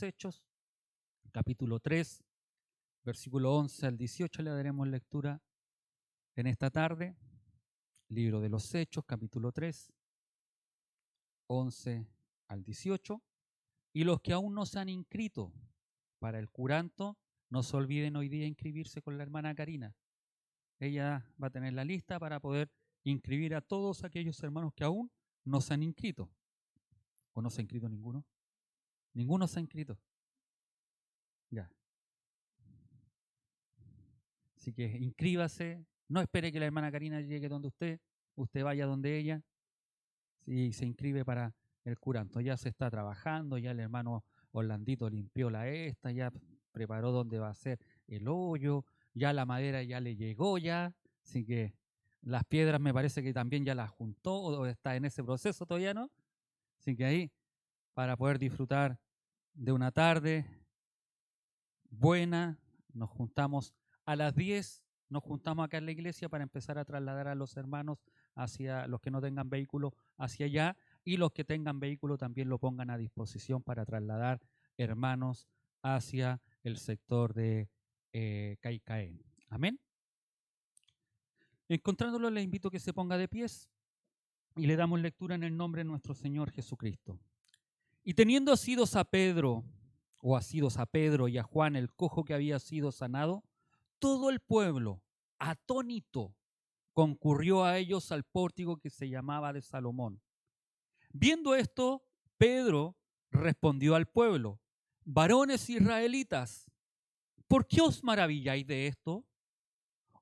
Hechos, capítulo 3, versículo 11 al 18, le daremos lectura en esta tarde. Libro de los Hechos, capítulo 3, 11 al 18. Y los que aún no se han inscrito para el curanto, no se olviden hoy día inscribirse con la hermana Karina. Ella va a tener la lista para poder inscribir a todos aquellos hermanos que aún no se han inscrito. ¿O no se ha inscrito ninguno? Ninguno se ha inscrito. Ya. Así que inscríbase, no espere que la hermana Karina llegue donde usted vaya donde ella y se inscribe para el curanto. Ya se está trabajando, ya el hermano Orlandito limpió la esta, ya preparó donde va a ser el hoyo, ya la madera ya le llegó ya, así que las piedras me parece que también ya las juntó o está en ese proceso todavía, ¿no? Así que ahí, para poder disfrutar de una tarde buena, nos juntamos a las 10, nos juntamos acá en la iglesia para empezar a trasladar a los hermanos hacia los que no tengan vehículo hacia allá y los que tengan vehículo también lo pongan a disposición para trasladar hermanos hacia el sector de Caicaén. Amén. Encontrándolo, le invito a que se ponga de pies y le damos lectura en el nombre de nuestro Señor Jesucristo. Y teniendo asidos a Pedro y a Juan, el cojo que había sido sanado, todo el pueblo, atónito, concurrió a ellos al pórtico que se llamaba de Salomón. Viendo esto, Pedro respondió al pueblo: varones israelitas, ¿por qué os maravilláis de esto?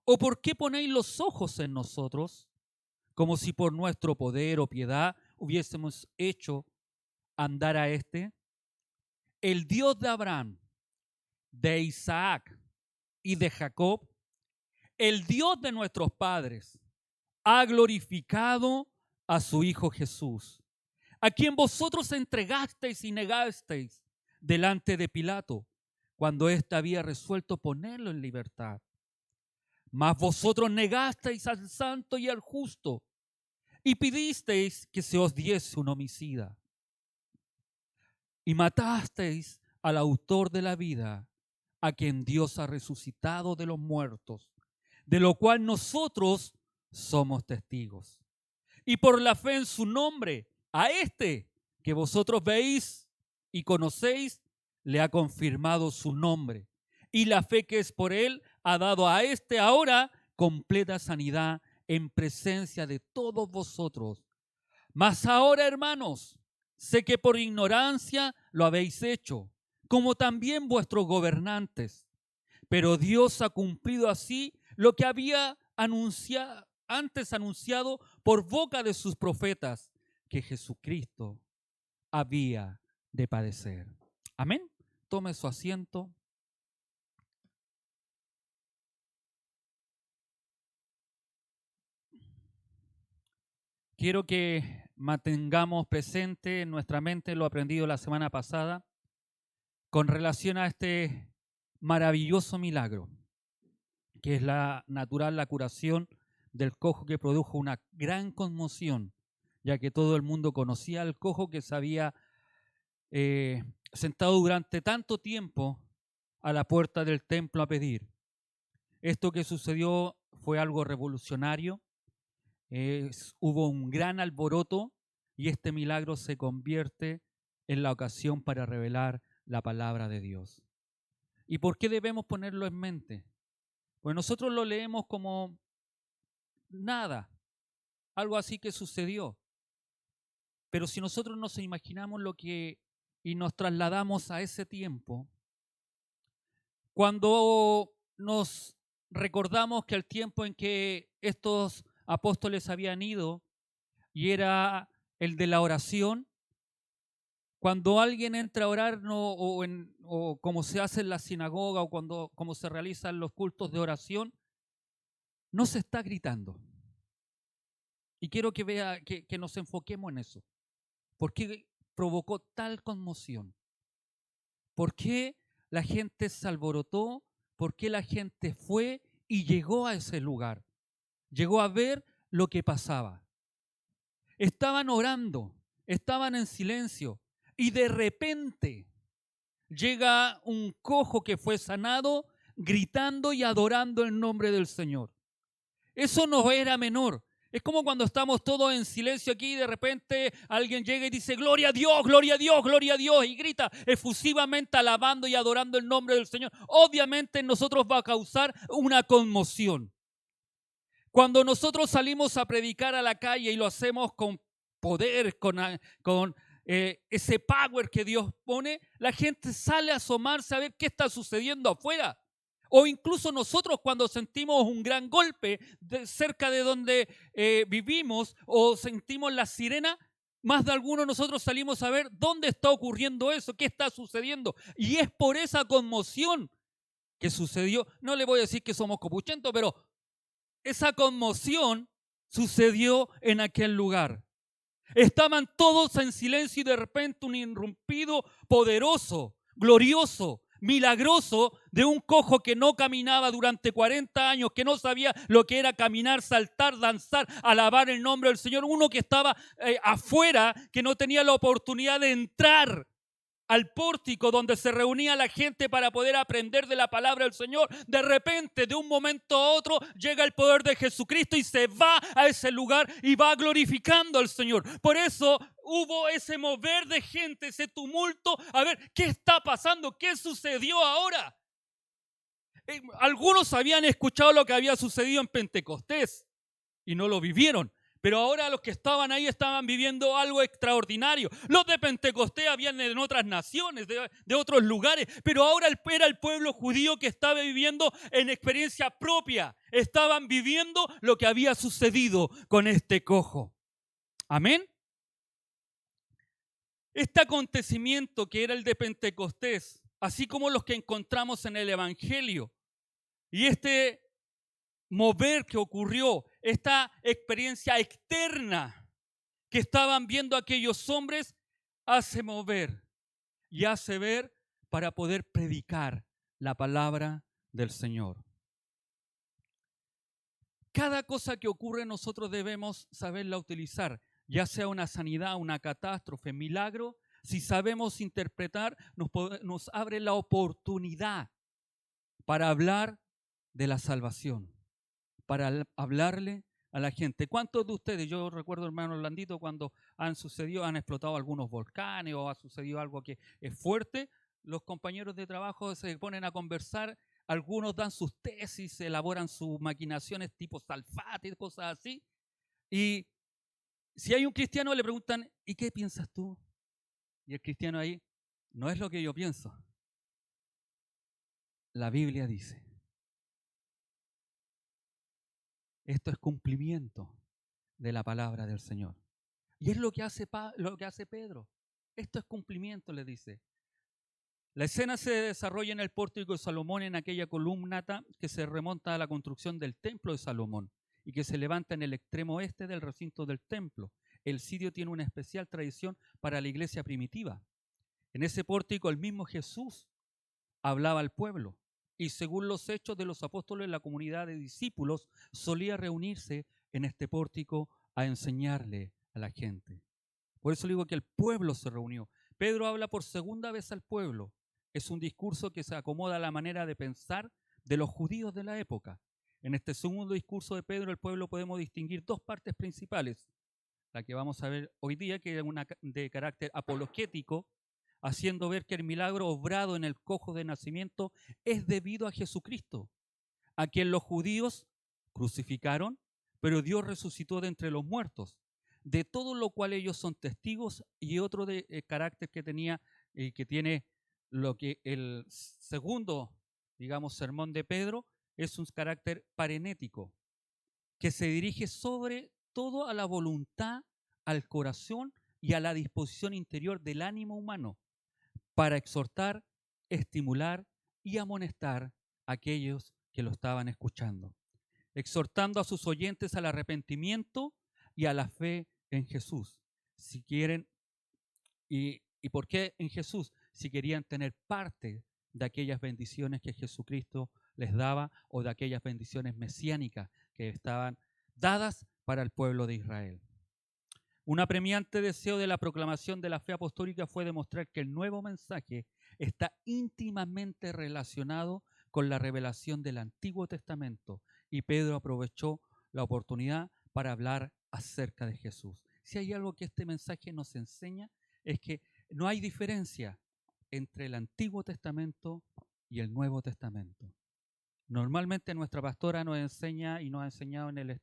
¿O por qué ponéis los ojos en nosotros, como si por nuestro poder o piedad hubiésemos hecho andar a este? El Dios de Abraham, de Isaac y de Jacob, el Dios de nuestros padres, ha glorificado a su Hijo Jesús, a quien vosotros entregasteis y negasteis delante de Pilato, cuando éste había resuelto ponerlo en libertad. Mas vosotros negasteis al santo y al justo, y pidisteis que se os diese un homicida. Y matasteis al autor de la vida, a quien Dios ha resucitado de los muertos, de lo cual nosotros somos testigos. Y por la fe en su nombre, a este que vosotros veis y conocéis, le ha confirmado su nombre. Y la fe que es por él ha dado a este ahora completa sanidad en presencia de todos vosotros. Mas ahora, hermanos, sé que por ignorancia lo habéis hecho, como también vuestros gobernantes. Pero Dios ha cumplido así lo que había antes anunciado por boca de sus profetas, que Jesucristo había de padecer. Amén. Tome su asiento. Quiero que mantengamos presente en nuestra mente lo aprendido la semana pasada con relación a este maravilloso milagro, que es la curación del cojo, que produjo una gran conmoción, ya que todo el mundo conocía al cojo que se había sentado durante tanto tiempo a la puerta del templo a pedir. Esto que sucedió fue algo revolucionario, hubo un gran alboroto y este milagro se convierte en la ocasión para revelar la palabra de Dios. ¿Y por qué debemos ponerlo en mente? Pues nosotros lo leemos como nada, algo así que sucedió. Pero si nosotros nos imaginamos y nos trasladamos a ese tiempo, cuando nos recordamos que el tiempo en que estos apóstoles habían ido y era el de la oración, cuando alguien entra a orar o como se hace en la sinagoga o como se realizan los cultos de oración, no se está gritando. Y quiero que nos enfoquemos en eso. ¿Por qué provocó tal conmoción? ¿Por qué la gente se alborotó? ¿Por qué la gente fue y llegó a ese lugar? Llegó a ver lo que pasaba. Estaban orando, estaban en silencio y de repente llega un cojo que fue sanado, gritando y adorando el nombre del Señor. Eso no era menor. Es como cuando estamos todos en silencio aquí y de repente alguien llega y dice gloria a Dios, gloria a Dios, gloria a Dios y grita efusivamente alabando y adorando el nombre del Señor. Obviamente en nosotros va a causar una conmoción. Cuando nosotros salimos a predicar a la calle y lo hacemos con poder, con ese power que Dios pone, la gente sale a asomarse a ver qué está sucediendo afuera. O incluso nosotros cuando sentimos un gran golpe cerca de donde vivimos o sentimos la sirena, más de algunos de nosotros salimos a ver dónde está ocurriendo eso, qué está sucediendo. Y es por esa conmoción que sucedió. No le voy a decir que somos copuchentos, pero esa conmoción sucedió en aquel lugar. Estaban todos en silencio y de repente un irrumpido poderoso, glorioso, milagroso de un cojo que no caminaba durante 40 años, que no sabía lo que era caminar, saltar, danzar, alabar el nombre del Señor. Uno que estaba afuera, que no tenía la oportunidad de entrar al pórtico donde se reunía la gente para poder aprender de la palabra del Señor. De repente, de un momento a otro, llega el poder de Jesucristo y se va a ese lugar y va glorificando al Señor. Por eso hubo ese mover de gente, ese tumulto. A ver, ¿qué está pasando? ¿Qué sucedió ahora? Algunos habían escuchado lo que había sucedido en Pentecostés y no lo vivieron. Pero ahora los que estaban ahí estaban viviendo algo extraordinario. Los de Pentecostés habían en otras naciones, de otros lugares, pero ahora era el pueblo judío que estaba viviendo en experiencia propia. Estaban viviendo lo que había sucedido con este cojo. Amén. Este acontecimiento que era el de Pentecostés, así como los que encontramos en el Evangelio, y este mover que ocurrió, esta experiencia externa que estaban viendo aquellos hombres, hace mover y hace ver para poder predicar la palabra del Señor. Cada cosa que ocurre nosotros debemos saberla utilizar, ya sea una sanidad, una catástrofe, milagro. Si sabemos interpretar, nos abre la oportunidad para hablar de la salvación, para hablarle a la gente. ¿Cuántos de ustedes, yo recuerdo, hermano Orlandito, cuando han explotado algunos volcanes o ha sucedido algo que es fuerte, los compañeros de trabajo se ponen a conversar, algunos dan sus tesis, elaboran sus maquinaciones tipo Salfate y cosas así, y si hay un cristiano le preguntan, ¿y qué piensas tú? Y el cristiano ahí, no es lo que yo pienso, la Biblia dice. Esto es cumplimiento de la palabra del Señor. Y es lo que hace Pedro. Esto es cumplimiento, le dice. La escena se desarrolla en el pórtico de Salomón, en aquella columnata que se remonta a la construcción del templo de Salomón y que se levanta en el extremo oeste del recinto del templo. El sitio tiene una especial tradición para la iglesia primitiva. En ese pórtico el mismo Jesús hablaba al pueblo y según los hechos de los apóstoles, la comunidad de discípulos solía reunirse en este pórtico a enseñarle a la gente. Por eso digo que el pueblo se reunió. Pedro habla por segunda vez al pueblo. Es un discurso que se acomoda a la manera de pensar de los judíos de la época. En este segundo discurso de Pedro, el pueblo podemos distinguir dos partes principales. La que vamos a ver hoy día, que es una de carácter apologético, haciendo ver que el milagro obrado en el cojo de nacimiento es debido a Jesucristo, a quien los judíos crucificaron, pero Dios resucitó de entre los muertos, de todo lo cual ellos son testigos. Y otro de carácter que tenía que tiene lo que el segundo, digamos, sermón de Pedro, es un carácter parenético, que se dirige sobre todo a la voluntad, al corazón y a la disposición interior del ánimo humano para exhortar, estimular y amonestar a aquellos que lo estaban escuchando, exhortando a sus oyentes al arrepentimiento y a la fe en Jesús. Si quieren, ¿y por qué en Jesús? Si querían tener parte de aquellas bendiciones que Jesucristo les daba o de aquellas bendiciones mesiánicas que estaban dadas para el pueblo de Israel. Un apremiante deseo de la proclamación de la fe apostólica fue demostrar que el nuevo mensaje está íntimamente relacionado con la revelación del Antiguo Testamento. Y Pedro aprovechó la oportunidad para hablar acerca de Jesús. Si hay algo que este mensaje nos enseña, es que no hay diferencia entre el Antiguo Testamento y el Nuevo Testamento. Normalmente nuestra pastora nos enseña y nos ha enseñado en los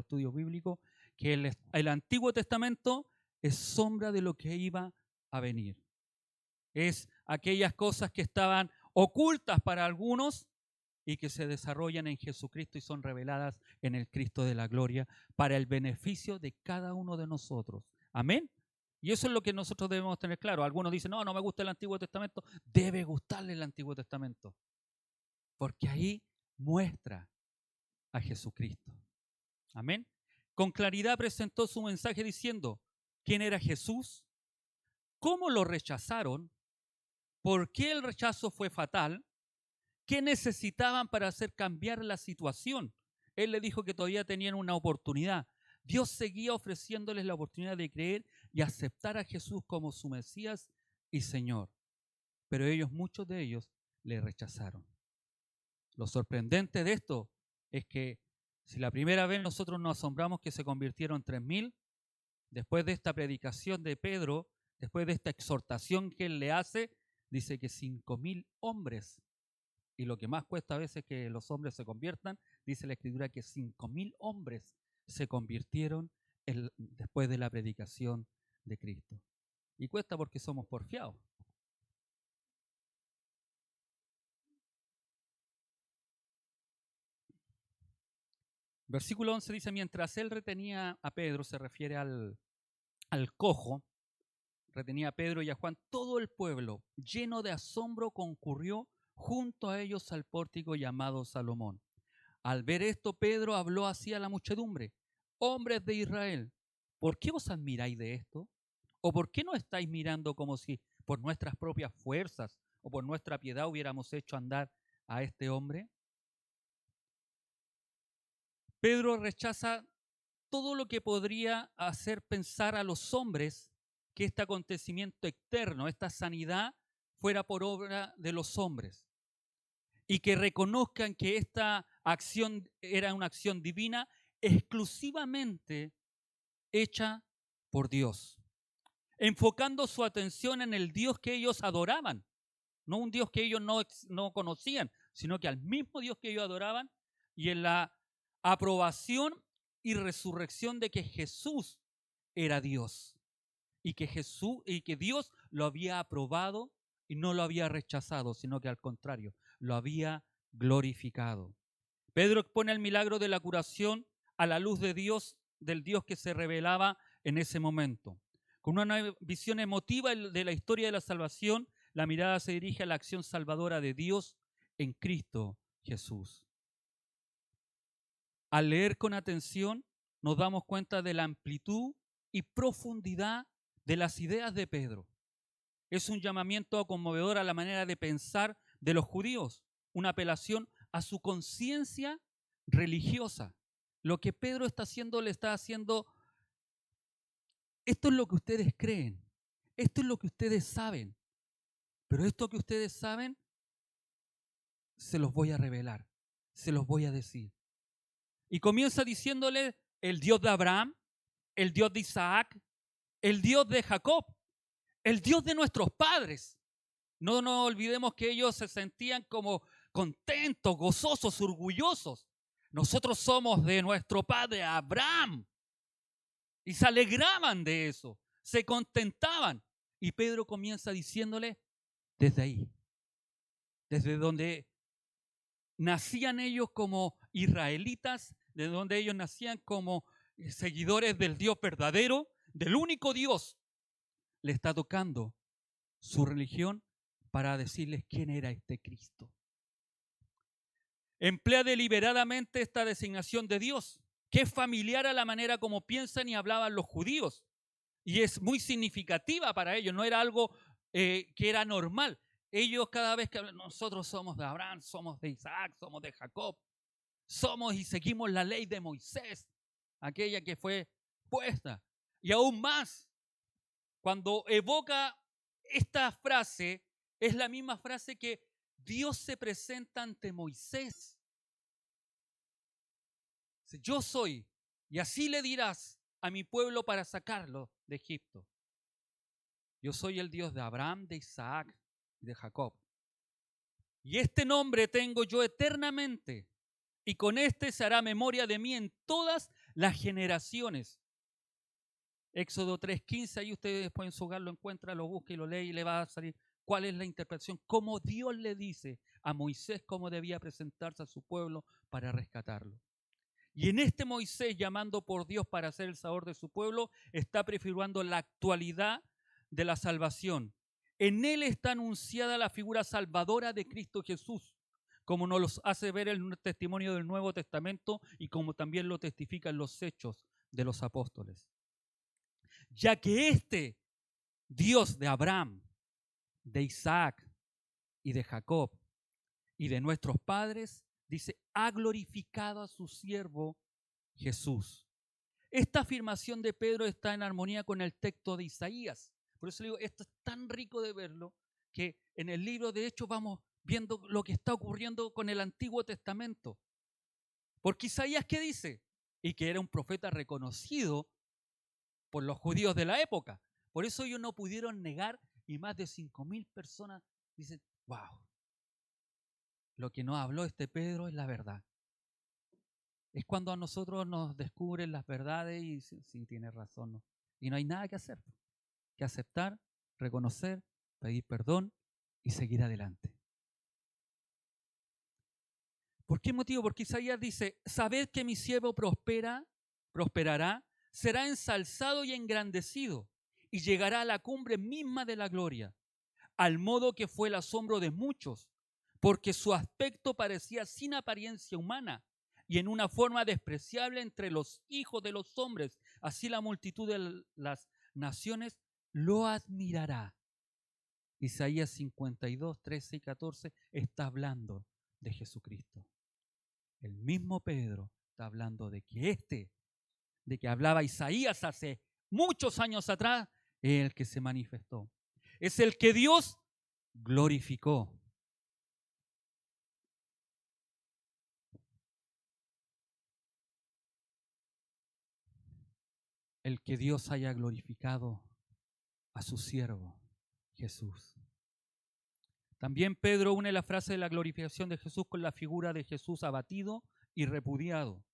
estudios bíblicos que el Antiguo Testamento es sombra de lo que iba a venir. Es aquellas cosas que estaban ocultas para algunos y que se desarrollan en Jesucristo y son reveladas en el Cristo de la gloria para el beneficio de cada uno de nosotros. Amén. Y eso es lo que nosotros debemos tener claro. Algunos dicen, no me gusta el Antiguo Testamento. Debe gustarle el Antiguo Testamento, porque ahí muestra a Jesucristo. Amén. Con claridad presentó su mensaje diciendo quién era Jesús, cómo lo rechazaron, por qué el rechazo fue fatal, qué necesitaban para hacer cambiar la situación. Él le dijo que todavía tenían una oportunidad. Dios seguía ofreciéndoles la oportunidad de creer y aceptar a Jesús como su Mesías y Señor. Pero muchos de ellos, le rechazaron. Lo sorprendente de esto es que si la primera vez nosotros nos asombramos que se convirtieron 3.000, después de esta predicación de Pedro, después de esta exhortación que él le hace, dice que 5.000 hombres, y lo que más cuesta a veces que los hombres se conviertan, dice la Escritura que 5.000 hombres se convirtieron después de la predicación de Cristo. Y cuesta porque somos porfiados. Versículo 11 dice, mientras él retenía a Pedro, se refiere al cojo, retenía a Pedro y a Juan, todo el pueblo, lleno de asombro, concurrió junto a ellos al pórtico llamado Salomón. Al ver esto, Pedro habló así a la muchedumbre: hombres de Israel, ¿por qué os admiráis de esto? ¿O por qué no estáis mirando como si por nuestras propias fuerzas o por nuestra piedad hubiéramos hecho andar a este hombre? Pedro rechaza todo lo que podría hacer pensar a los hombres que este acontecimiento externo, esta sanidad, fuera por obra de los hombres. Y que reconozcan que esta acción era una acción divina exclusivamente hecha por Dios. Enfocando su atención en el Dios que ellos adoraban. No un Dios que ellos no conocían, sino que al mismo Dios que ellos adoraban, y en la aprobación y resurrección de que Jesús era Dios y que Dios lo había aprobado y no lo había rechazado, sino que al contrario, lo había glorificado. Pedro expone el milagro de la curación a la luz de Dios, del Dios que se revelaba en ese momento. Con una visión emotiva de la historia de la salvación, la mirada se dirige a la acción salvadora de Dios en Cristo Jesús. Al leer con atención, nos damos cuenta de la amplitud y profundidad de las ideas de Pedro. Es un llamamiento conmovedor a la manera de pensar de los judíos, una apelación a su conciencia religiosa. Lo que Pedro está haciendo, le está haciendo, esto es lo que ustedes creen, esto es lo que ustedes saben, pero esto que ustedes saben, se los voy a revelar, se los voy a decir. Y comienza diciéndole el Dios de Abraham, el Dios de Isaac, el Dios de Jacob, el Dios de nuestros padres. No nos olvidemos que ellos se sentían como contentos, gozosos, orgullosos. Nosotros somos de nuestro padre Abraham. Y se alegraban de eso, se contentaban. Y Pedro comienza diciéndole, desde ahí, desde donde nacían ellos como israelitas, de donde ellos nacían como seguidores del Dios verdadero, del único Dios, le está tocando su religión para decirles quién era este Cristo. Emplea deliberadamente esta designación de Dios, que es familiar a la manera como piensan y hablaban los judíos. Y es muy significativa para ellos, no era algo que era normal. Ellos cada vez que hablan, nosotros somos de Abraham, somos de Isaac, somos de Jacob, somos y seguimos la ley de Moisés, aquella que fue puesta. Y aún más, cuando evoca esta frase, es la misma frase que Dios se presenta ante Moisés. Yo soy, y así le dirás a mi pueblo para sacarlo de Egipto. Yo soy el Dios de Abraham, de Isaac y de Jacob. Y este nombre tengo yo eternamente, y con este se hará memoria de mí en todas las generaciones. Éxodo 3:15, ahí ustedes pueden su hogar lo encuentra, lo busca y lo lee y le va a salir cuál es la interpretación, cómo Dios le dice a Moisés cómo debía presentarse a su pueblo para rescatarlo. Y en este Moisés, llamando por Dios para ser el salvador de su pueblo, está prefigurando la actualidad de la salvación. En él está anunciada la figura salvadora de Cristo Jesús, como nos lo hace ver el testimonio del Nuevo Testamento y como también lo testifican los hechos de los apóstoles. Ya que este Dios de Abraham, de Isaac y de Jacob y de nuestros padres, dice, ha glorificado a su siervo Jesús. Esta afirmación de Pedro está en armonía con el texto de Isaías. Por eso le digo, esto es tan rico de verlo que en el libro de Hechos vamos viendo lo que está ocurriendo con el Antiguo Testamento. Porque Isaías, ¿qué dice? Y que era un profeta reconocido por los judíos de la época. Por eso ellos no pudieron negar y más de 5.000 personas dicen, wow, lo que nos habló este Pedro es la verdad. Es cuando a nosotros nos descubren las verdades y sí, tiene razón, ¿no? Y no hay nada que hacer, que aceptar, reconocer, pedir perdón y seguir adelante. ¿Por qué motivo? Porque Isaías dice, sabed que mi siervo prosperará, será ensalzado y engrandecido y llegará a la cumbre misma de la gloria, al modo que fue el asombro de muchos, porque su aspecto parecía sin apariencia humana y en una forma despreciable entre los hijos de los hombres. Así la multitud de las naciones lo admirará. Isaías 52, 13 y 14 está hablando de Jesucristo. El mismo Pedro está hablando de que de que hablaba Isaías hace muchos años atrás, es el que se manifestó. Es el que Dios glorificó. El que Dios haya glorificado a su siervo, Jesús. También Pedro une la frase de la glorificación de Jesús con la figura de Jesús abatido y repudiado,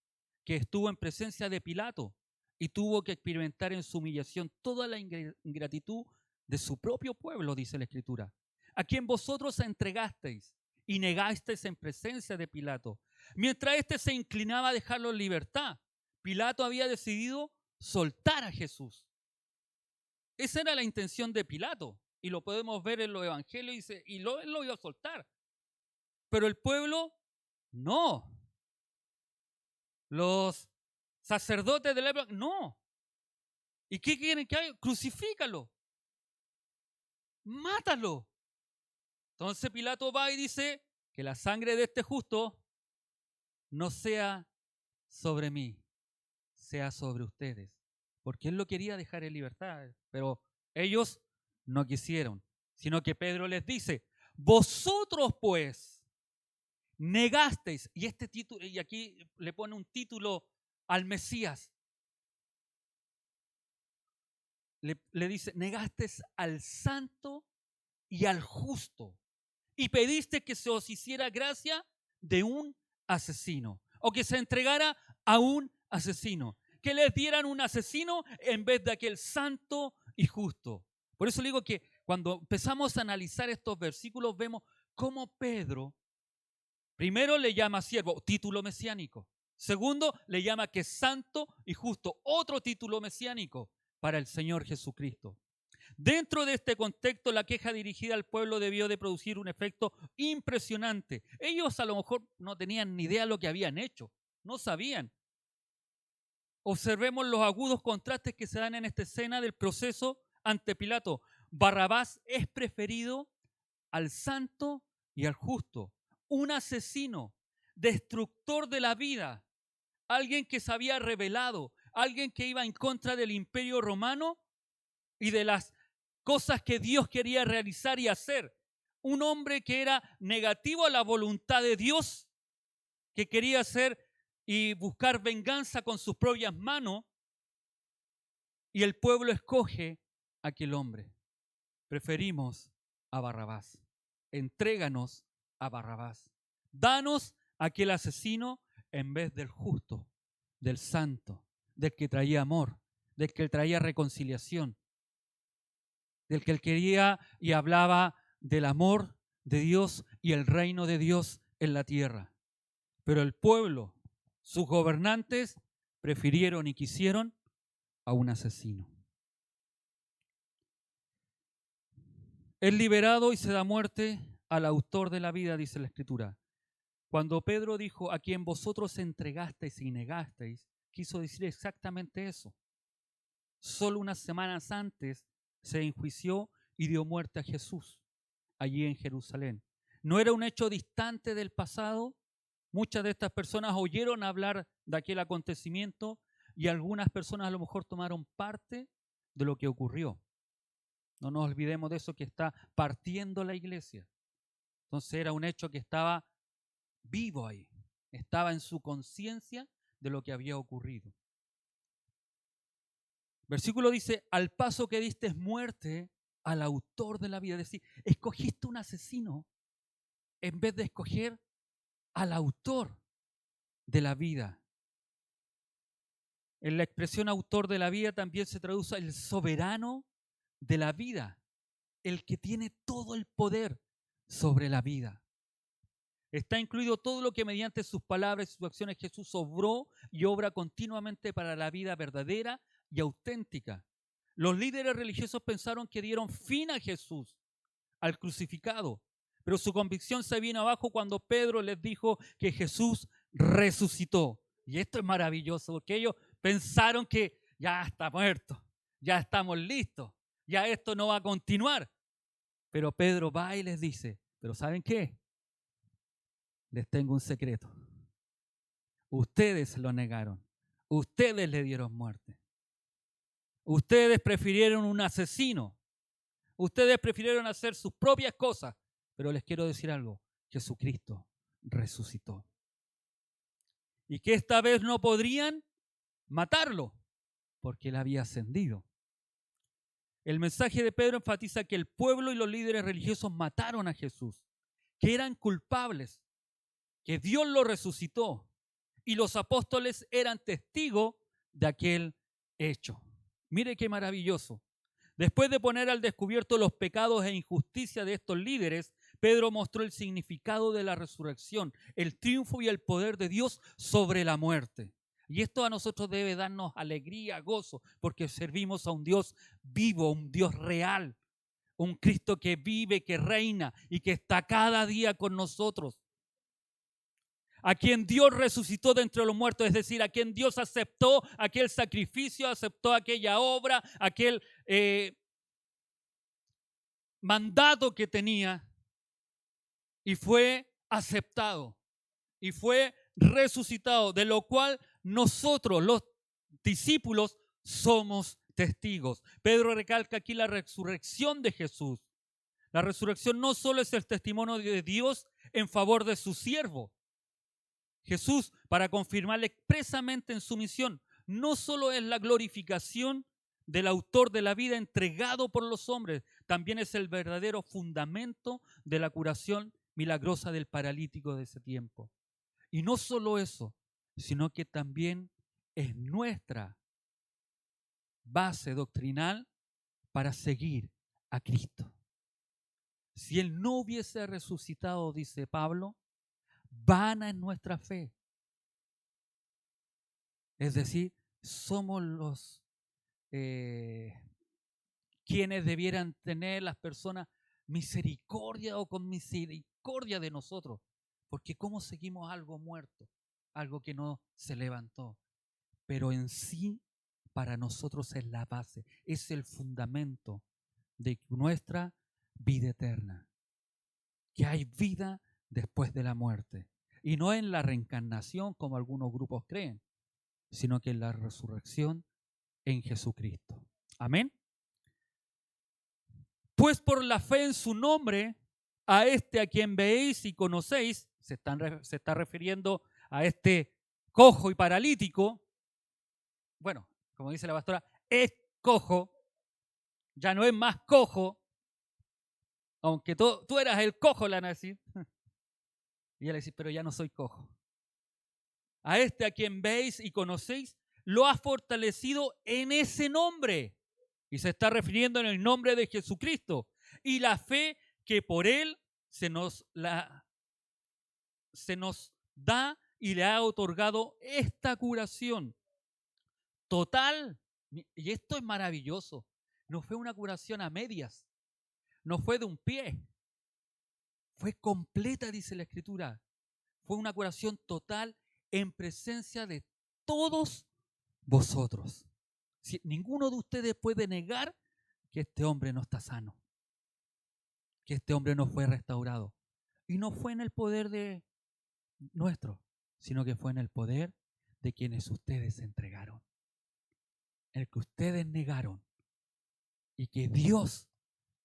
que estuvo en presencia de Pilato y tuvo que experimentar en su humillación toda la ingratitud de su propio pueblo, dice la Escritura, a quien vosotros entregasteis y negasteis en presencia de Pilato. Mientras éste se inclinaba a dejarlo en libertad, Pilato había decidido soltar a Jesús. Esa era la intención de Pilato, y lo podemos ver en los evangelios, dice, él lo iba a soltar. Pero el pueblo, no. Los sacerdotes de la época, no. ¿Y qué quieren que haga? Crucifícalo. Mátalo. Entonces Pilato va y dice que la sangre de este justo no sea sobre mí, sea sobre ustedes. Porque él lo quería dejar en libertad, pero ellos no quisieron, sino que Pedro les dice, vosotros pues negasteis, y este título, y aquí le pone un título al Mesías, le dice, negasteis al santo y al justo, y pediste que se os hiciera gracia de un asesino, o que se entregara a un asesino, que les dieran un asesino en vez de aquel santo y justo. Por eso le digo que cuando empezamos a analizar estos versículos vemos cómo Pedro primero le llama siervo, título mesiánico. Segundo, le llama que es santo y justo, otro título mesiánico para el Señor Jesucristo. Dentro de este contexto, la queja dirigida al pueblo debió de producir un efecto impresionante. Ellos a lo mejor no tenían ni idea de lo que habían hecho, no sabían. Observemos los agudos contrastes que se dan en esta escena del proceso ante Pilato. Barrabás es preferido al santo y al justo. Un asesino, destructor de la vida, alguien que se había rebelado, alguien que iba en contra del imperio romano y de las cosas que Dios quería realizar y hacer. un hombre que era negativo a la voluntad de Dios, que quería hacer y buscar venganza con sus propias manos, y el pueblo escoge a aquel hombre. Preferimos a Barrabás. Entréganos a Barrabás. Danos a aquel asesino en vez del justo, del santo, del que traía amor, del que traía reconciliación, del que él quería y hablaba del amor de Dios y el reino de Dios en la tierra. Pero el pueblo, sus gobernantes, prefirieron y quisieron a un asesino. Es liberado y se da muerte al autor de la vida, dice la Escritura. Cuando Pedro dijo, a quien vosotros entregasteis y negasteis, quiso decir exactamente eso. Solo unas semanas antes se enjuició y dio muerte a Jesús, allí en Jerusalén. No era un hecho distante del pasado. Muchas de estas personas oyeron hablar de aquel acontecimiento y algunas personas a lo mejor tomaron parte de lo que ocurrió. No nos olvidemos de eso, que está partiendo la iglesia. Entonces era un hecho que estaba vivo ahí, estaba en su conciencia de lo que había ocurrido. Versículo dice, al paso que diste muerte al autor de la vida. Es decir, escogiste un asesino en vez de escoger al autor de la vida. En la expresión autor de la vida también se traduce el soberano de la vida, el que tiene todo el poder sobre la vida. Está incluido todo lo que mediante sus palabras y sus acciones Jesús obró y obra continuamente para la vida verdadera y auténtica. Los líderes religiosos pensaron que dieron fin a Jesús, al crucificado, pero su convicción se vino abajo cuando Pedro les dijo que Jesús resucitó. Y esto es maravilloso, porque ellos pensaron que ya está muerto, ya estamos listos, ya esto no va a continuar. Pero Pedro va y les dice, ¿pero saben qué? Les tengo un secreto. Ustedes lo negaron. Ustedes le dieron muerte. Ustedes prefirieron un asesino. Ustedes prefirieron hacer sus propias cosas. Pero les quiero decir algo. Jesucristo resucitó. Y que esta vez no podrían matarlo, porque él había ascendido. El mensaje de Pedro enfatiza que el pueblo y los líderes religiosos mataron a Jesús, que eran culpables, que Dios lo resucitó y los apóstoles eran testigos de aquel hecho. Mire qué maravilloso. Después de poner al descubierto los pecados e injusticias de estos líderes, Pedro mostró el significado de la resurrección, el triunfo y el poder de Dios sobre la muerte. Y esto a nosotros debe darnos alegría, gozo, porque servimos a un Dios vivo, un Dios real, un Cristo que vive, que reina y que está cada día con nosotros. A quien Dios resucitó de entre los muertos, es decir, a quien Dios aceptó aquel sacrificio, aceptó aquella obra, aquel mandato que tenía y fue aceptado y fue resucitado, de lo cual nosotros, los discípulos, somos testigos. Pedro recalca aquí la resurrección de Jesús. La resurrección no solo es el testimonio de Dios en favor de su siervo, Jesús, para confirmarle expresamente en su misión, no solo es la glorificación del autor de la vida entregado por los hombres, también es el verdadero fundamento de la curación milagrosa del paralítico de ese tiempo. Y no solo eso, sino que también es nuestra base doctrinal para seguir a Cristo. Si Él no hubiese resucitado, dice Pablo, vana es nuestra fe. Es decir, somos los quienes debieran tener las personas misericordia o con misericordia de nosotros. Porque ¿cómo seguimos algo muerto? Algo que no se levantó. Pero en sí, para nosotros es la base, es el fundamento de nuestra vida eterna. Que hay vida después de la muerte. Y no en la reencarnación como algunos grupos creen, sino que en la resurrección en Jesucristo. Amén. Pues por la fe en su nombre a este a quien veis y conocéis, se está refiriendo a este cojo y paralítico. Bueno, como dice la pastora, es cojo, ya no es más cojo, aunque tú eras el cojo, le van a decir. Y ella le dice, pero ya no soy cojo. A este a quien veis y conocéis, lo ha fortalecido en ese nombre. Y se está refiriendo en el nombre de Jesucristo. Y la fe que por él se nos da y le ha otorgado esta curación total. Y esto es maravilloso. No fue una curación a medias. No fue de un pie. Fue completa, dice la Escritura. Fue una curación total en presencia de todos vosotros. Si, ninguno de ustedes puede negar que este hombre no está sano, que este hombre no fue restaurado. Y no fue en el poder de nuestro, sino que fue en el poder de quienes ustedes se entregaron, el que ustedes negaron y que Dios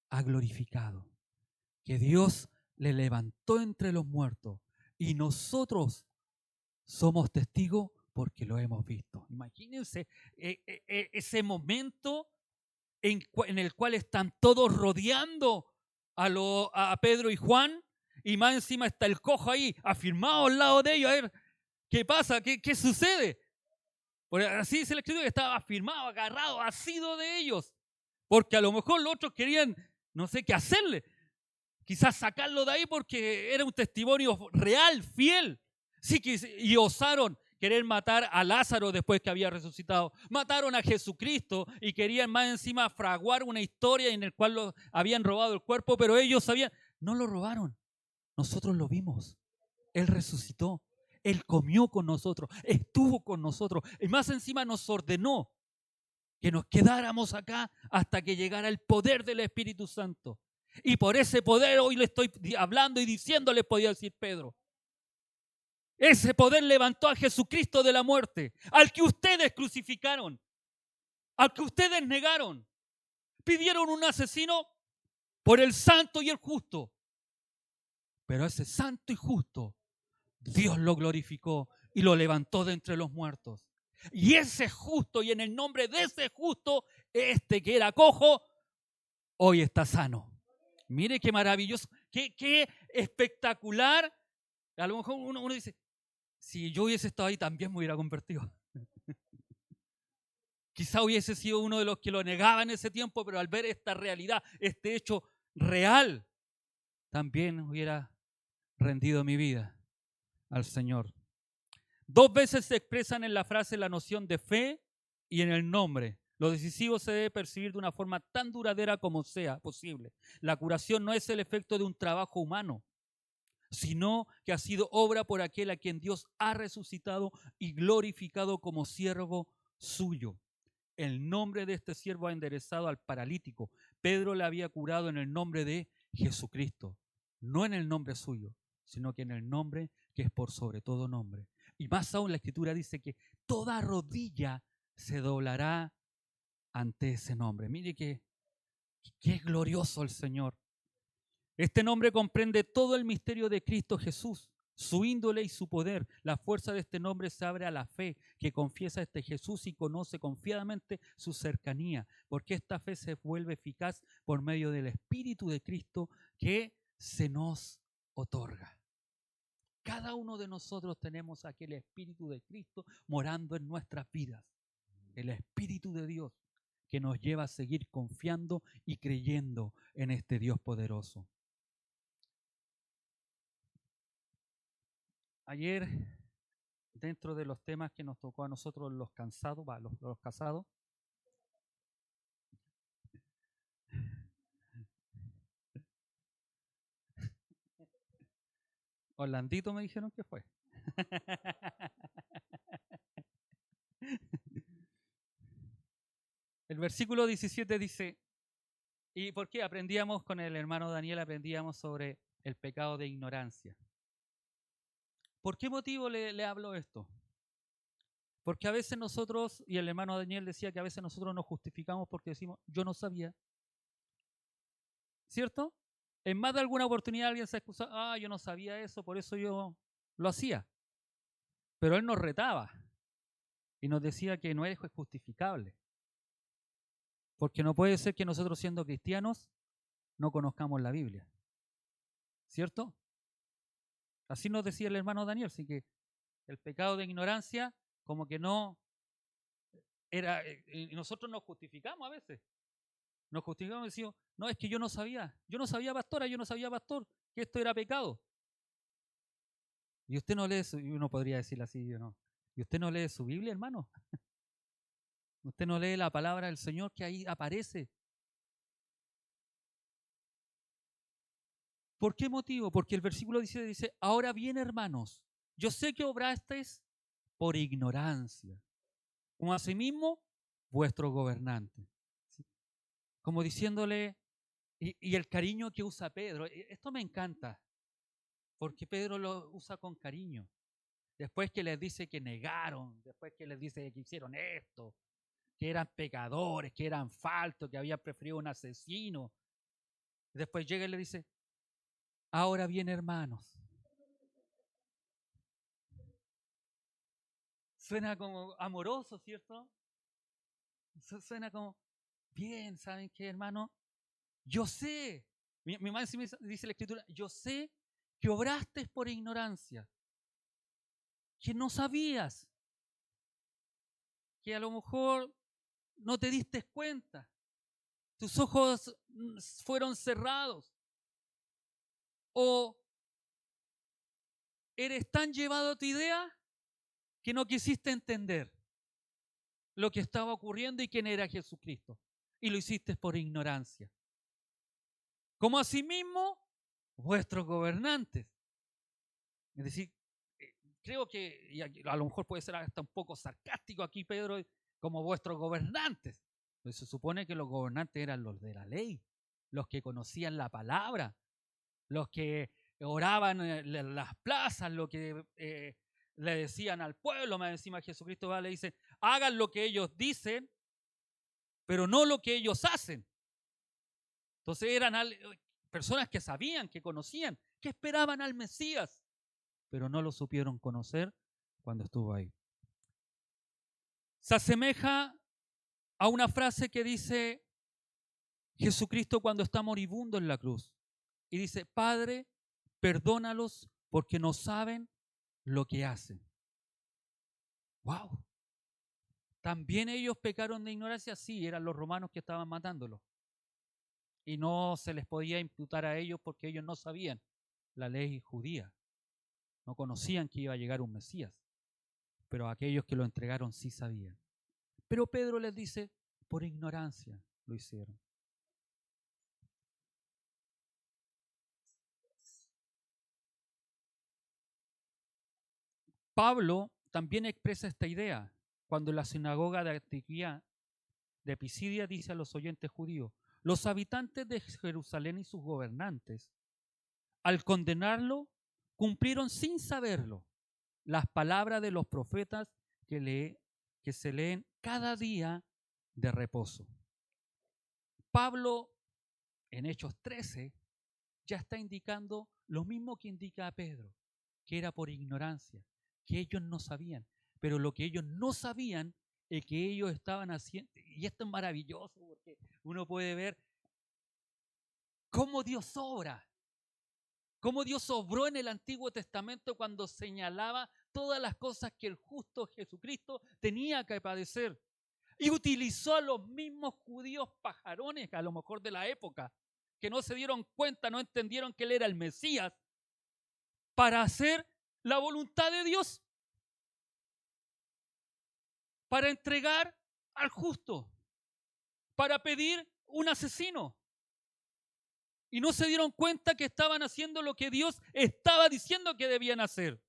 ha glorificado, que Dios le levantó entre los muertos y nosotros somos testigos porque lo hemos visto. Imagínense ese momento en el cual están todos rodeando a Pedro y Juan, y más encima está el cojo ahí, afirmado al lado de ellos. A ver, ¿qué pasa? ¿Qué sucede? Porque así dice la Escritura, que estaba afirmado, agarrado, asido de ellos. Porque a lo mejor los otros querían, no sé qué hacerle. Quizás sacarlo de ahí porque era un testimonio real, fiel. Sí, y osaron querer matar a Lázaro después que había resucitado. Mataron a Jesucristo y querían más encima fraguar una historia en la cual habían robado el cuerpo, pero ellos sabían, no lo robaron. Nosotros lo vimos. Él resucitó. Él comió con nosotros, estuvo con nosotros y más encima nos ordenó que nos quedáramos acá hasta que llegara el poder del Espíritu Santo. Y por ese poder hoy le estoy hablando y diciéndole, podía decir Pedro. Ese poder levantó a Jesucristo de la muerte, al que ustedes crucificaron, al que ustedes negaron. Pidieron un asesino por el santo y el justo. Pero ese santo y justo, Dios lo glorificó y lo levantó de entre los muertos. Y ese justo, y en el nombre de ese justo, este que era cojo, hoy está sano. Mire qué maravilloso, qué espectacular. A lo mejor uno dice, si yo hubiese estado ahí también me hubiera convertido. Quizá hubiese sido uno de los que lo negaba en ese tiempo, pero al ver esta realidad, este hecho real, también hubiera rendido mi vida al Señor. 2 veces se expresan en la frase la noción de fe y en el nombre. Lo decisivo se debe percibir de una forma tan duradera como sea posible. La curación no es el efecto de un trabajo humano, sino que ha sido obra por aquel a quien Dios ha resucitado y glorificado como siervo suyo. El nombre de este siervo ha enderezado al paralítico. Pedro le había curado en el nombre de Jesucristo, no en el nombre suyo, sino que en el nombre que es por sobre todo nombre. Y más aún la Escritura dice que toda rodilla se doblará ante ese nombre. Mire qué glorioso el Señor. Este nombre comprende todo el misterio de Cristo Jesús, su índole y su poder. La fuerza de este nombre se abre a la fe que confiesa a este Jesús y conoce confiadamente su cercanía, porque esta fe se vuelve eficaz por medio del Espíritu de Cristo que se nos otorga. Cada uno de nosotros tenemos aquel Espíritu de Cristo morando en nuestras vidas. El Espíritu de Dios que nos lleva a seguir confiando y creyendo en este Dios poderoso. Ayer, dentro de los temas que nos tocó a nosotros los cansados, los casados, Orlandito me dijeron que fue. El versículo 17 dice, ¿y por qué? Aprendíamos con el hermano Daniel, aprendíamos sobre el pecado de ignorancia. ¿Por qué motivo le hablo esto? Porque a veces nosotros, y el hermano Daniel decía que a veces nosotros nos justificamos porque decimos, yo no sabía. ¿Cierto? En más de alguna oportunidad alguien se excusó, yo no sabía eso, por eso yo lo hacía. Pero él nos retaba y nos decía que no es justificable. Porque no puede ser que nosotros siendo cristianos no conozcamos la Biblia. ¿Cierto? Así nos decía el hermano Daniel, así que el pecado de ignorancia como que no era, y nosotros nos justificamos a veces. Nos justificamos y decimos, no, es que yo no sabía, pastora, yo no sabía, pastor, que esto era pecado. Y usted no lee, y uno podría decirle así, yo no. ¿Y usted no lee su Biblia, hermano? ¿Usted no lee la palabra del Señor que ahí aparece? ¿Por qué motivo? Porque el versículo dice, ahora bien, hermanos, yo sé que obrasteis por ignorancia, como asimismo vuestro gobernante. ¿Sí? Como diciéndole, y el cariño que usa Pedro, esto me encanta, porque Pedro lo usa con cariño. Después que les dice que negaron, después que les dice que hicieron esto, que eran pecadores, que eran faltos, que habían preferido un asesino. Después llega y le dice, ahora bien, hermanos. Suena como amoroso, ¿cierto? Suena como, bien, ¿saben qué, hermano? Yo sé, mi madre dice la escritura, yo sé que obraste por ignorancia, que no sabías, que a lo mejor no te diste cuenta, tus ojos fueron cerrados, o eres tan llevado a tu idea que no quisiste entender lo que estaba ocurriendo y quién era Jesucristo, y lo hiciste por ignorancia. Como asimismo vuestros gobernantes. Es decir, creo que, y a lo mejor puede ser hasta un poco sarcástico aquí Pedro, como vuestros gobernantes. Pues se supone que los gobernantes eran los de la ley, los que conocían la palabra, los que oraban en las plazas, los que le decían al pueblo, más encima Jesucristo va, le dice, hagan lo que ellos dicen, pero no lo que ellos hacen. Entonces eran personas que sabían, que conocían, que esperaban al Mesías, pero no lo supieron conocer cuando estuvo ahí. Se asemeja a una frase que dice Jesucristo cuando está moribundo en la cruz. Y dice, Padre, perdónalos porque no saben lo que hacen. ¡Wow! ¿También ellos pecaron de ignorancia? Sí, eran los romanos que estaban matándolos. Y no se les podía imputar a ellos porque ellos no sabían la ley judía. No conocían que iba a llegar un Mesías. Pero aquellos que lo entregaron sí sabían. Pero Pedro les dice, por ignorancia lo hicieron. Pablo también expresa esta idea cuando en la sinagoga de Antioquía de Pisidia dice a los oyentes judíos, los habitantes de Jerusalén y sus gobernantes, al condenarlo, cumplieron sin saberlo las palabras de los profetas que se leen cada día de reposo. Pablo, en Hechos 13, ya está indicando lo mismo que indica a Pedro, que era por ignorancia, que ellos no sabían. Pero lo que ellos no sabían es que ellos estaban haciendo, y esto es maravilloso porque uno puede ver cómo Dios obra, cómo Dios obró en el Antiguo Testamento cuando señalaba todas las cosas que el justo Jesucristo tenía que padecer. Y utilizó a los mismos judíos pajarones, a lo mejor de la época, que no se dieron cuenta, no entendieron que él era el Mesías, para hacer la voluntad de Dios, para entregar al justo, para pedir un asesino. Y no se dieron cuenta que estaban haciendo lo que Dios estaba diciendo que debían hacer.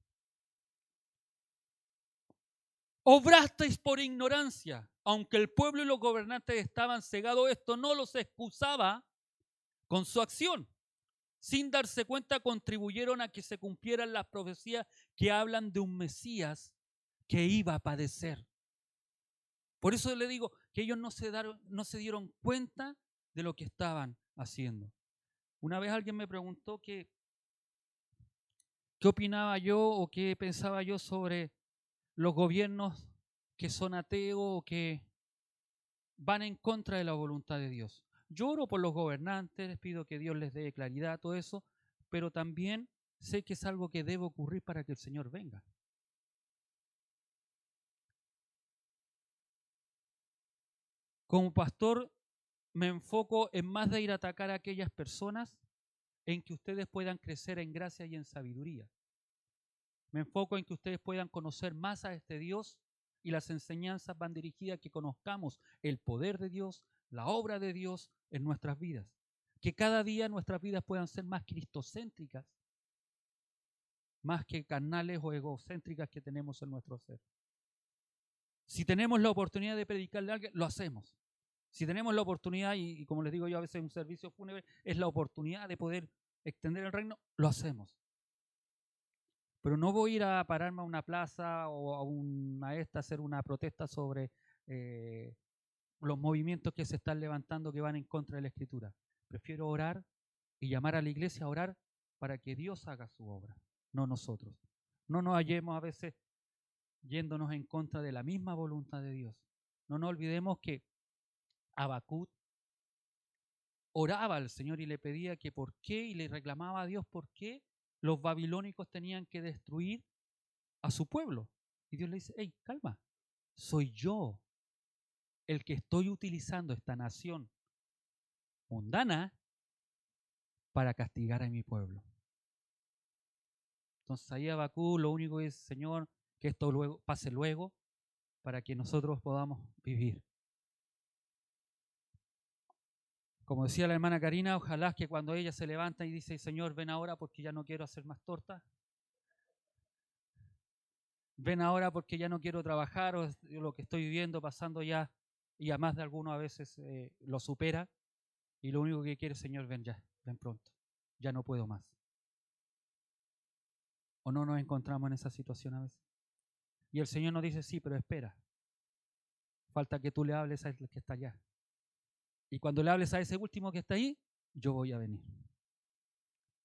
Obrasteis por ignorancia, aunque el pueblo y los gobernantes estaban cegados, esto no los excusaba con su acción. Sin darse cuenta, contribuyeron a que se cumplieran las profecías que hablan de un Mesías que iba a padecer. Por eso le digo que ellos no se dieron cuenta de lo que estaban haciendo. Una vez alguien me preguntó qué opinaba yo o qué pensaba yo sobre los gobiernos que son ateos o que van en contra de la voluntad de Dios. Yo oro por los gobernantes, les pido que Dios les dé claridad, todo eso, pero también sé que es algo que debe ocurrir para que el Señor venga. Como pastor me enfoco en más de ir a atacar a aquellas personas en que ustedes puedan crecer en gracia y en sabiduría. Me enfoco en que ustedes puedan conocer más a este Dios y las enseñanzas van dirigidas a que conozcamos el poder de Dios, la obra de Dios en nuestras vidas. Que cada día nuestras vidas puedan ser más cristocéntricas, más que carnales o egocéntricas que tenemos en nuestro ser. Si tenemos la oportunidad de predicarle a alguien, lo hacemos. Si tenemos la oportunidad, y como les digo yo a veces un servicio fúnebre, es la oportunidad de poder extender el reino, lo hacemos. Pero no voy a ir a pararme a una plaza o a hacer una protesta sobre los movimientos que se están levantando que van en contra de la Escritura. Prefiero orar y llamar a la iglesia a orar para que Dios haga su obra, no nosotros. No nos hallemos a veces yéndonos en contra de la misma voluntad de Dios. No nos olvidemos que Habacuc oraba al Señor y le pedía que por qué, y le reclamaba a Dios por qué los babilónicos tenían que destruir a su pueblo. Y Dios le dice, hey, calma, soy yo el que estoy utilizando esta nación mundana para castigar a mi pueblo. Entonces ahí Habacuc lo único que es, Señor, que esto luego pase luego para que nosotros podamos vivir. Como decía la hermana Karina, ojalá que cuando ella se levanta y dice, Señor, ven ahora porque ya no quiero hacer más tortas. Ven ahora porque ya no quiero trabajar, o lo que estoy viviendo pasando ya, y a más de algunos a veces lo supera, y lo único que quiere, Señor, ven ya, ven pronto, ya no puedo más. ¿O no nos encontramos en esa situación a veces? Y el Señor nos dice, sí, pero espera, falta que tú le hables a el que está allá. Y cuando le hables a ese último que está ahí, yo voy a venir.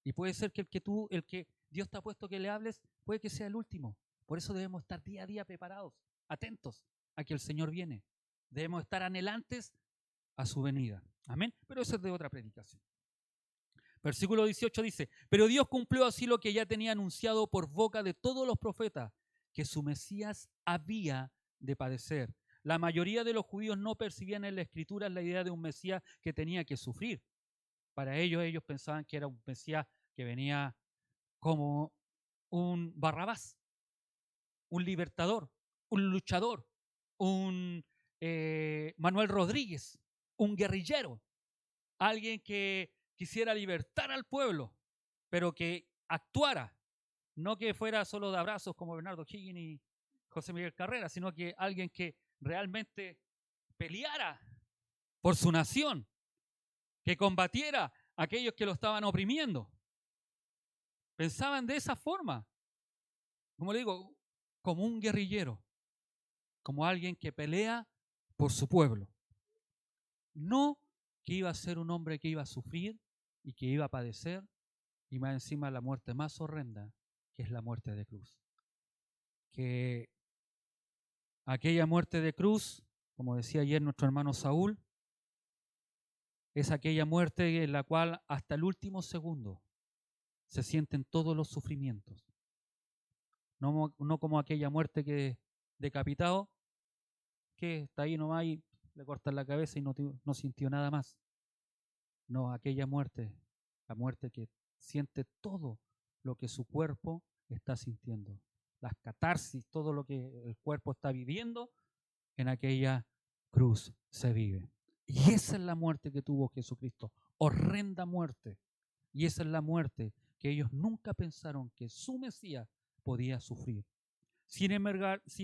Y puede ser que el que Dios te ha puesto que le hables, puede que sea el último. Por eso debemos estar día a día preparados, atentos a que el Señor viene. Debemos estar anhelantes a su venida. Amén. Pero eso es de otra predicación. Versículo 18 dice, pero Dios cumplió así lo que ya tenía anunciado por boca de todos los profetas, que su Mesías había de padecer. La mayoría de los judíos no percibían en la Escritura la idea de un Mesías que tenía que sufrir. Para ellos pensaban que era un Mesías que venía como un Barrabás, un libertador, un luchador, un Manuel Rodríguez, un guerrillero, alguien que quisiera libertar al pueblo, pero que actuara, no que fuera solo de abrazos como Bernardo Higgins y José Miguel Carrera, sino que alguien que realmente peleara por su nación, que combatiera a aquellos que lo estaban oprimiendo. Pensaban de esa forma, como le digo, como un guerrillero, como alguien que pelea por su pueblo. No que iba a ser un hombre que iba a sufrir y que iba a padecer, y más encima la muerte más horrenda, que es la muerte de cruz. Que aquella muerte de cruz, como decía ayer nuestro hermano Saúl, es aquella muerte en la cual hasta el último segundo se sienten todos los sufrimientos. No como aquella muerte que decapitado, que está ahí nomás y le cortan la cabeza y no sintió nada más. No, aquella muerte, la muerte que siente todo lo que su cuerpo está sintiendo. Las catarsis, todo lo que el cuerpo está viviendo, en aquella cruz se vive. Y esa es la muerte que tuvo Jesucristo. Horrenda muerte. Y esa es la muerte que ellos nunca pensaron que su Mesías podía sufrir. Sin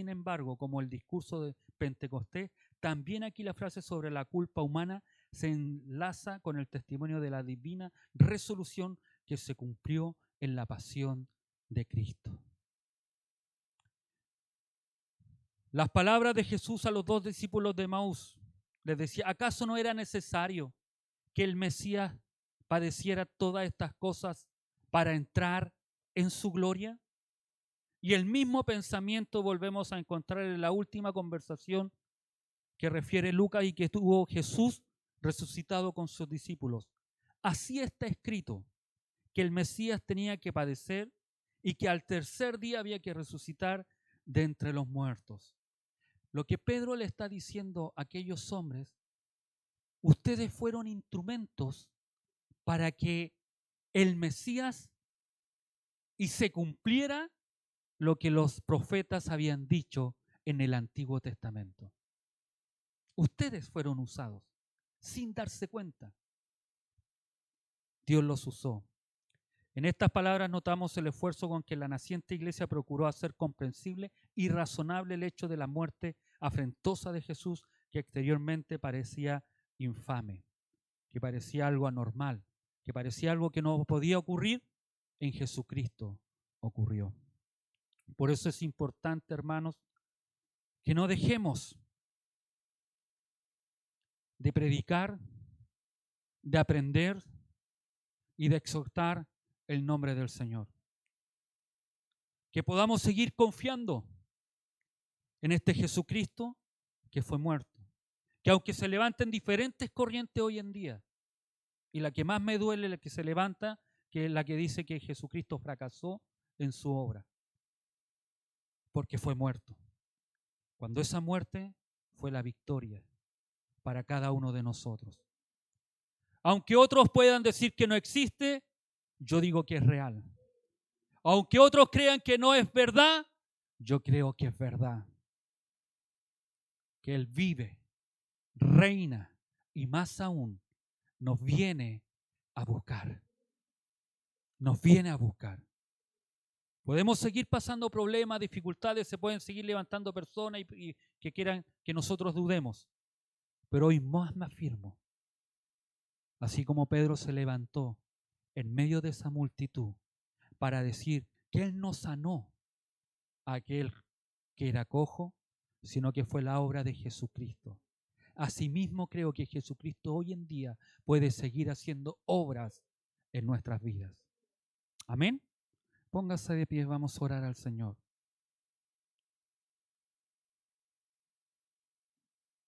embargo, como el discurso de Pentecostés, también aquí la frase sobre la culpa humana se enlaza con el testimonio de la divina resolución que se cumplió en la pasión de Cristo. Las palabras de Jesús a los dos discípulos de Emaús les decía, ¿acaso no era necesario que el Mesías padeciera todas estas cosas para entrar en su gloria? Y el mismo pensamiento volvemos a encontrar en la última conversación que refiere Lucas y que tuvo Jesús resucitado con sus discípulos. Así está escrito, que el Mesías tenía que padecer y que al tercer día había que resucitar de entre los muertos. Lo que Pedro le está diciendo a aquellos hombres: ustedes fueron instrumentos para que el Mesías y se cumpliera lo que los profetas habían dicho en el Antiguo Testamento. Ustedes fueron usados sin darse cuenta. Dios los usó. En estas palabras notamos el esfuerzo con que la naciente iglesia procuró hacer comprensible y razonable el hecho de la muerte afrentosa de Jesús, que exteriormente parecía infame, que parecía algo anormal, que parecía algo que no podía ocurrir. En Jesucristo ocurrió. Por eso es importante, hermanos, que no dejemos de predicar, de aprender y de exhortar el nombre del Señor. Que podamos seguir confiando en este Jesucristo que fue muerto. Que aunque se levanten diferentes corrientes hoy en día, y la que más me duele, la que se levanta, que es la que dice que Jesucristo fracasó en su obra, porque fue muerto. Cuando esa muerte fue la victoria para cada uno de nosotros. Aunque otros puedan decir que no existe, yo digo que es real. Aunque otros crean que no es verdad, yo creo que es verdad. Que Él vive, reina y más aún nos viene a buscar. Nos viene a buscar. Podemos seguir pasando problemas, dificultades, se pueden seguir levantando personas y que quieran que nosotros dudemos. Pero hoy más me afirmo, así como Pedro se levantó en medio de esa multitud para decir que Él no sanó a aquel que era cojo, sino que fue la obra de Jesucristo. Asimismo creo que Jesucristo hoy en día puede seguir haciendo obras en nuestras vidas. Amén. Póngase de pie, vamos a orar al Señor.